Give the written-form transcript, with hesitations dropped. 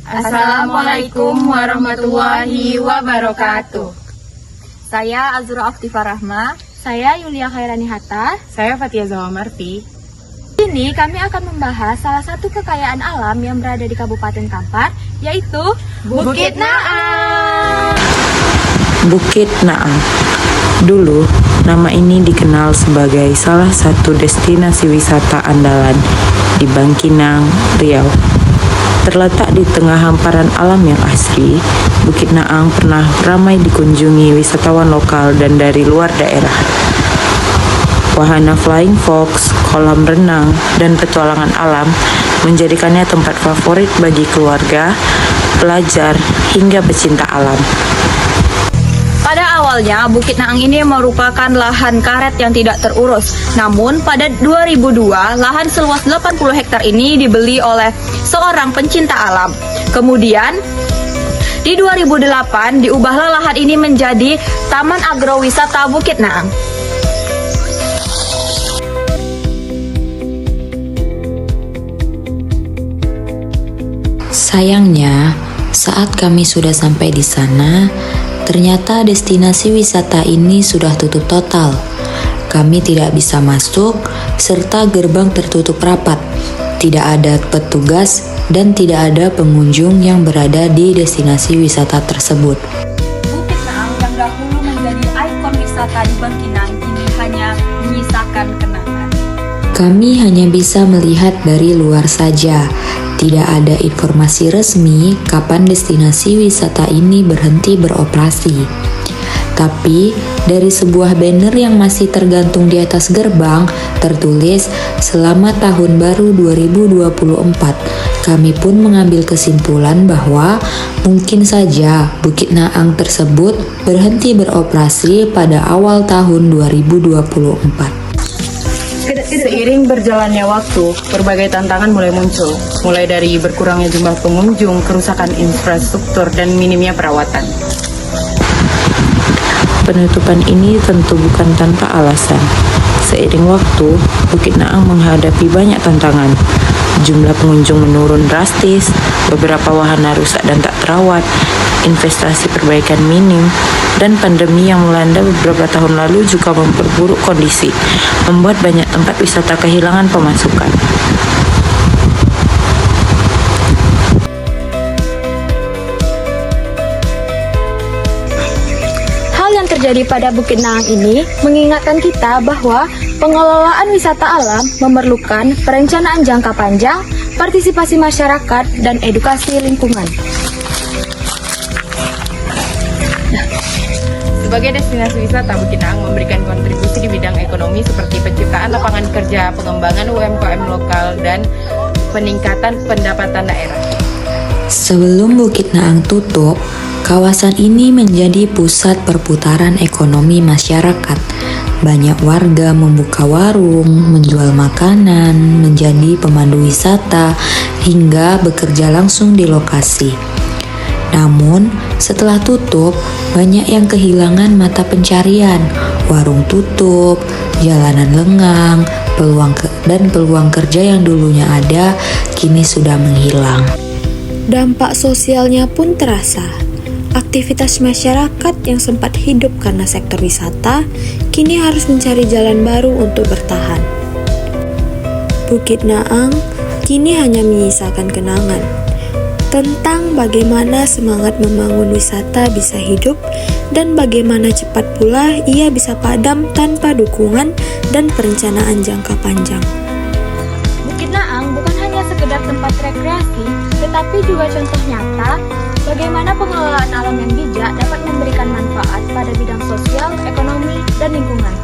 Assalamualaikum warahmatullahi wabarakatuh. Saya Azura Aftifah Rahma. Saya Yulia Khairani Hatta. Saya Fatia Zawa Marfi. Kini kami akan membahas salah satu kekayaan alam yang berada di Kabupaten Kampar, yaitu Bukit Naang. Bukit Naang. Dulu, nama ini dikenal sebagai salah satu destinasi wisata andalan di Bangkinang, Riau. Terletak di tengah hamparan alam yang asri, Bukit Naang pernah ramai dikunjungi wisatawan lokal dan dari luar daerah. Wahana flying fox, kolam renang, dan petualangan alam menjadikannya tempat favorit bagi keluarga, pelajar, hingga pecinta alam. Pada awalnya, Bukit Naang ini merupakan lahan karet yang tidak terurus. Namun, pada 2002, lahan seluas 80 hektar ini dibeli oleh seorang pencinta alam. Kemudian, di 2008, diubahlah lahan ini menjadi Taman Agrowisata Bukit Naang. Sayangnya, saat kami sudah sampai di sana, ternyata destinasi wisata ini sudah tutup total. Kami tidak bisa masuk, serta gerbang tertutup rapat. Tidak ada petugas dan tidak ada pengunjung yang berada di destinasi wisata tersebut. Bukit Naang yang dahulu menjadi ikon wisata di Bangkinang kini hanya menyisakan kenangan. Kami hanya bisa melihat dari luar saja. Tidak ada informasi resmi kapan destinasi wisata ini berhenti beroperasi. Tapi, dari sebuah banner yang masih tergantung di atas gerbang, tertulis Selamat Tahun Baru 2024. Kami pun mengambil kesimpulan bahwa mungkin saja Bukit Naang tersebut berhenti beroperasi pada awal tahun 2024. Seiring berjalannya waktu, berbagai tantangan mulai muncul, mulai dari berkurangnya jumlah pengunjung, kerusakan infrastruktur, dan minimnya perawatan. Penutupan ini tentu bukan tanpa alasan. Seiring waktu, Bukit Naang menghadapi banyak tantangan. Jumlah pengunjung menurun drastis, beberapa wahana rusak dan tak terawat, investasi perbaikan minim, dan pandemi yang melanda beberapa tahun lalu juga memperburuk kondisi, membuat banyak tempat wisata kehilangan pemasukan. Hal yang terjadi pada Bukit Naang ini mengingatkan kita bahwa pengelolaan wisata alam memerlukan perencanaan jangka panjang, partisipasi masyarakat, dan edukasi lingkungan. Sebagai destinasi wisata, Bukit Naang memberikan kontribusi di bidang ekonomi seperti penciptaan lapangan kerja, pengembangan UMKM lokal, dan peningkatan pendapatan daerah. Sebelum Bukit Naang tutup, kawasan ini menjadi pusat perputaran ekonomi masyarakat. Banyak warga membuka warung, menjual makanan, menjadi pemandu wisata, hingga bekerja langsung di lokasi. Namun, setelah tutup, banyak yang kehilangan mata pencarian. Warung tutup, jalanan lengang, peluang kerja yang dulunya ada kini sudah menghilang. Dampak sosialnya pun terasa. Aktivitas masyarakat yang sempat hidup karena sektor wisata kini harus mencari jalan baru untuk bertahan. Bukit Naang kini hanya menyisakan kenangan tentang bagaimana semangat membangun wisata bisa hidup dan bagaimana cepat pula ia bisa padam tanpa dukungan dan perencanaan jangka panjang. Bukit Naang bukan hanya sekedar tempat rekreasi, tetapi juga contoh nyata bagaimana pengelolaan alam yang bijak dapat memberikan manfaat pada bidang sosial, ekonomi, dan lingkungan.